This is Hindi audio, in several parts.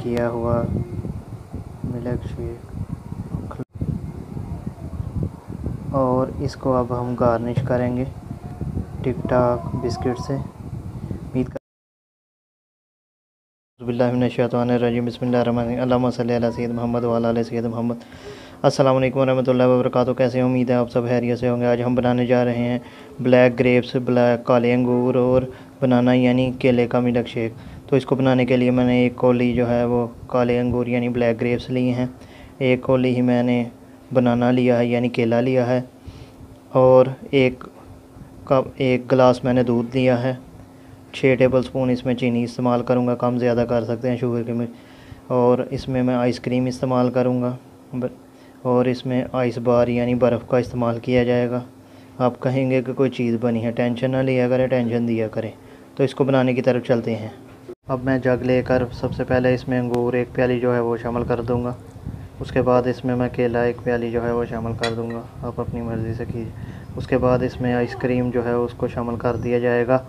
किया हुआ मिल्क शेक, और इसको अब हम गार्निश करेंगे टिक टाक बिस्किट से। उम्मीद कर बिस्मिल्लाहिर्रहमानिर्रहीम बिस्मिल्लाहिर्रहमानिर्रहीम अल्लाहुम्मा सल्ली अला सय्यद मोहम्मद व अला आलि सय्यद मोहम्मद। अस्सलाम वालेकुम रहमतुल्लाहि व बरकातुहू। कैसे उम्मीद है आप सब खैरियत से होंगे। आज हम बनाने जा रहे हैं ब्लैक ग्रेप्स, ब्लैक काले अंगूर और बनाना यानी केले का मिल्क शेक। तो इसको बनाने के लिए मैंने एक कौली जो है वो काले अंगूर यानी ब्लैक ग्रेप्स लिए हैं, एक कौली ही मैंने बनाना लिया है यानी केला लिया है, और एक गिलास मैंने दूध लिया है। 6 टेबल स्पून इसमें चीनी इस्तेमाल करूँगा, कम ज़्यादा कर सकते हैं शुगर के में। और इसमें मैं आइसक्रीम इस्तेमाल करूँगा, और इसमें आइस बार यानी बर्फ़ का इस्तेमाल किया जाएगा। आप कहेंगे कि कोई चीज़ बनी है, टेंशन ना लिया करें, टेंशन दिया करें। तो इसको बनाने की तरफ चलते हैं। अब मैं जग लेकर सबसे पहले इसमें अंगूर 1 प्याली जो है वो शामिल कर दूँगा। उसके बाद इसमें मैं केला 1 प्याली जो है वो शामिल कर दूँगा, आप अपनी मर्ज़ी से कीजिए। उसके बाद इसमें आइसक्रीम जो है उसको शामिल कर दिया जाएगा,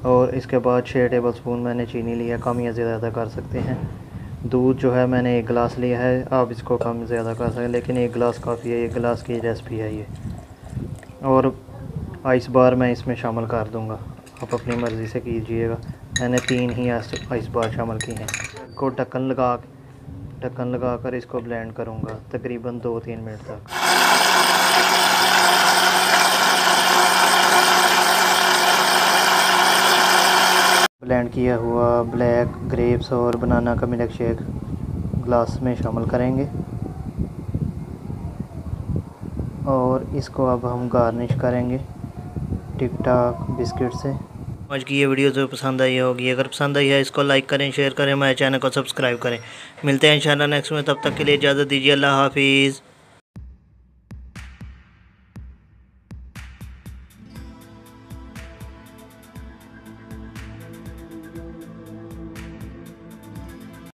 और इसके बाद 6 टेबल स्पून मैंने चीनी लिया, कम या ज़्यादा कर सकते हैं। दूध जो है मैंने 1 गिलास लिया है, आप इसको कम ज़्यादा कर सकते हैं, लेकिन 1 गिलास काफ़ी है, 1 गिलास की रेसिपी है ये। और आइस बार मैं इसमें शामिल कर दूँगा, आप अपनी मर्ज़ी से कीजिएगा। मैंने 3 ही आइस बार शामिल की हैं। को ढक्कन लगा कर इसको ब्लेंड करूँगा तकरीबन 2-3 मिनट तक। ब्लेंड किया हुआ ब्लैक ग्रेप्स और बनाना का मिल्क शेक ग्लास में शामिल करेंगे, और इसको अब हम गार्निश करेंगे टिक टाक बिस्किट से। आज की ये वीडियो जो पसंद आई होगी, अगर पसंद आई है इसको लाइक करें, शेयर करें, हमारे चैनल को सब्सक्राइब करें। मिलते हैं इंशाल्लाह नेक्स्ट में, तब तक के लिए इजाज़त दीजिए। अल्लाह हाफिज़।